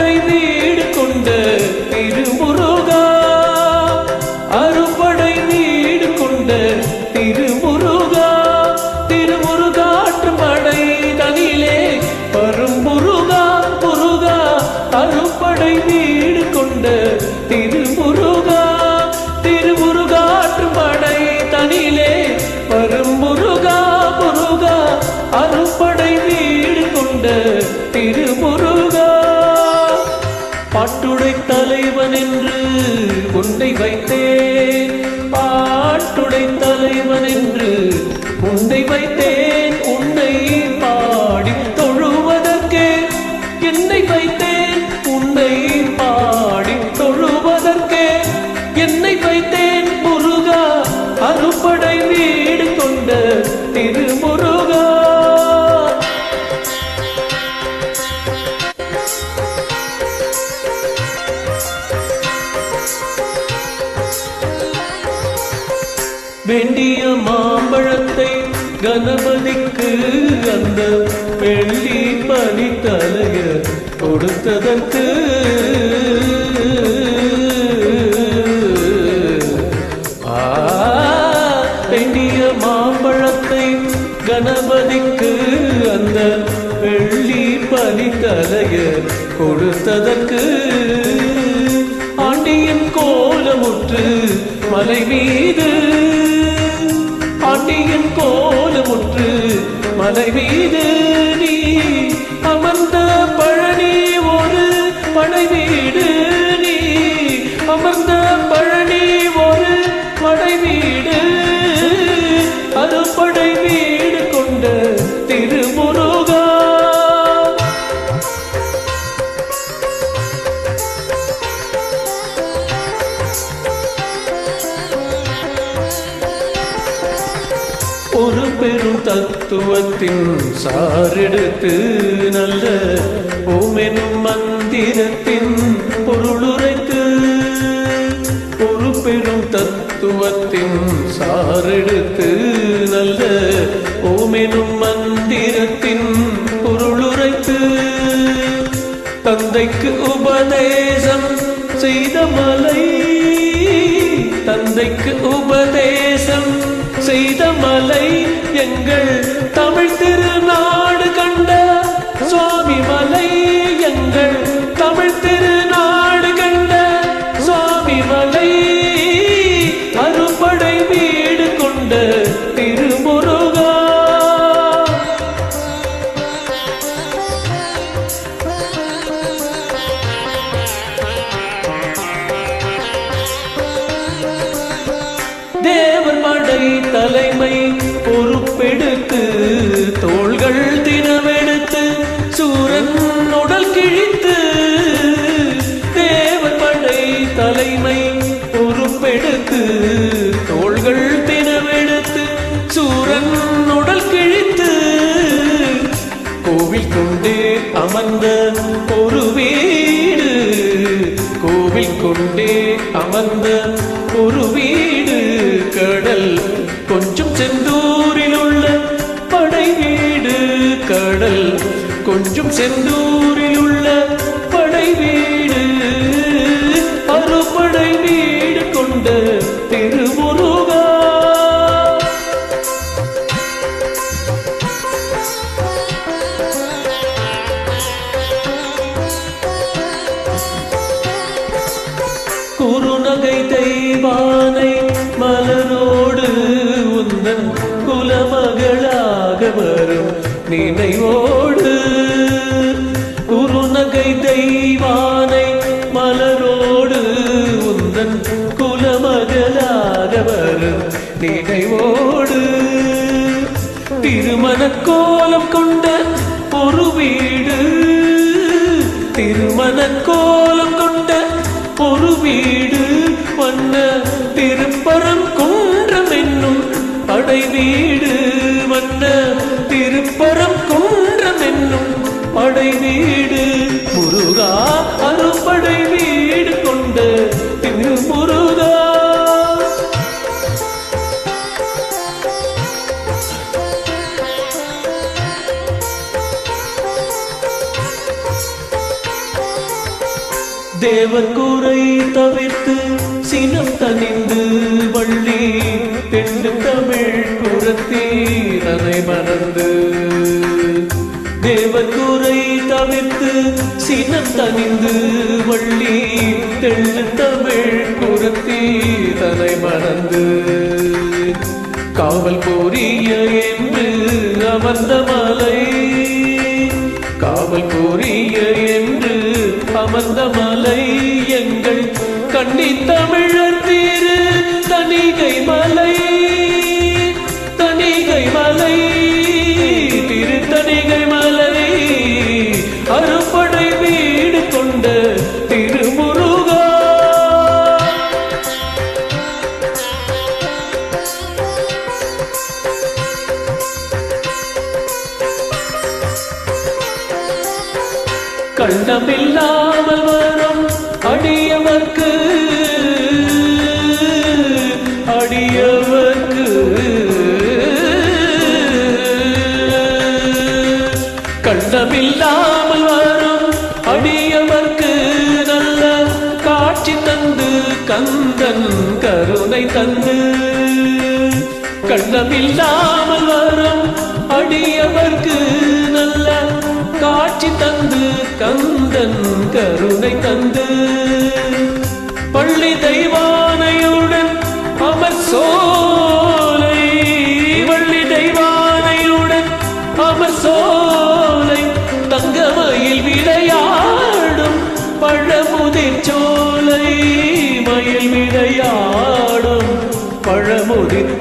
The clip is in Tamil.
அறுபடை வீடு கொண்ட திருமுருகா, அறுபடை வீடு கொண்ட திருமுருகா, திருமுருகாற்று மடை தனிலே வரும் முருகா முருகா, அறுபடை வீடு கொண்ட திருமுருகா, திருமுருகாற்று மடை தனிலே வரும் முருகா முருகா, அறுபடை வீடு கொண்ட திருமுருகா. பாட்டுடை தலைவன் என்று உன்னை வைத்தேன், பாட்டுடை தலைவன் என்று உன்னை வைத்தேன், உன்னை பாடி தொழுவதற்கே என்னை வைத்தேன், உன்னை பாடி தொழுவதற்கே என்னை வைத்தேன் முருகா, அறுபடை வீடு கொண்ட திருமுருகா. வேண்டிய மாம்பழத்தை கணபதிக்கு அந்த வெள்ளி பனித்தலைய கொடுத்ததற்கு, வேண்டிய மாம்பழத்தை கணபதிக்கு அந்த வெள்ளி பனித்தலைய கொடுத்ததற்கு, ஆண்டியின் கோலமுற்று மலை மீது, ஆண்டியின் கோலமுற்று மலை மீது நீ அமர்ந்த பழனி ஒரு படை வீடு, நீ அமர்ந்த பழனி ஒரு படை வீடு, அறுபடை வீடு கொண்ட திருமுருகா. ஒரு பெரும் தத்துவத்தின் சாரெடுத்து நல்ல ஓமெனும் மந்திரத்தின் பொருளுரைத்து, ஒரு பெரும் தத்துவத்தின் சாரெடுத்து நல்ல ஓமெனும் மந்திரத்தின் பொருளுரைத்து, தந்தைக்கு உபதேசம் செய்த மலை, தந்தைக்கு உபதேசம் செய்த மலை எங்கள் தமிழ் திருநாடு கண்ட சுவாமி மலை, எங்கள் தமிழ் திருநாடு கண்ட சுவாமி மலை, அறுபடை வீடு கொண்ட திருமுருகா. தேவர் மடை தலைமை பொறுப்பெடுத்து தோள்கள் தினமெடுத்து சூரன் உடல் கிழித்து, தேவர் மடை தலைமை பொறுப்பெடுத்து தோள்கள் தினமெடுத்து சூரன் உடல் கிழித்து, கோவில் கொண்டே அமர்ந்த ஒரு வீடு, கோவில் கொண்டே அமர்ந்த ஒரு வீடு, கடல் கொஞ்சம் செந்தூரில் உள்ள படை வீடு, கடல் கொஞ்சம் செந்தூரில் உள்ள படை வீடு, அறுபடை வீடு கொண்ட திருமுருகா. குறுநகை தெய்வானை மலரோடு உந்தன் குலமகளாக வரும் நினைவோடு, குறுநகை தெய்வானை மலரோடு உந்தன் குலமகளாக வரும் நினைவோடு, திருமண கோலம் கொண்ட ஒரு வீடு, திருமண கோலம் கொண்ட ஒரு வீடு, வண்ண திருப்பரம் குன்றம் என்னும் படை வீடு, வண்ண திருப்பரம் குன்றம் என்னும் படை வீடு, முருகா அறுபடை வீடு கொண்ட திருமுருகா. தேவக்கூரை தவிர்த்து சினம் தனிந்து வள்ளி தெண்டு தமிழ் புறத்தே தன்னை மறந்து தேவக்கூரை தவிர்த்து சினம் தனிந்து வள்ளி தெண்டு தமிழ் புறத்தே தன்னை மறந்து காவல் புரிய என்று அமர்ந்த மலை காவல் புரிய என்று அமர்ந்த மலை எங்கள் கண்ணி தமிழர் தீரு தணிகை மலை தணிகை மலை திரு தணிகை மலை அறுபடை வீடு கொண்ட திருமுருகா கண்டமில்லாமல் வரும் அடியவர்க்கு அடியவர்க்கு கண்டமில்லாமல் வரும் அடியவர்க்கு நல்ல காட்சி தந்து கந்தன் கருணை தந்து கண்டமில்லாமல் வரும் அடியவர்க்கு நல்ல காட்சி தந்து கந்தன் கருணை தந்து பள்ளி தெய்வானையுடன் அமர் சோலை வள்ளி தெய்வானையுடன் அமர் சோலை தங்கமயில் விளையாடும் பழமுதிர் சோலை மயில் விளையாடும் பழமுதிர்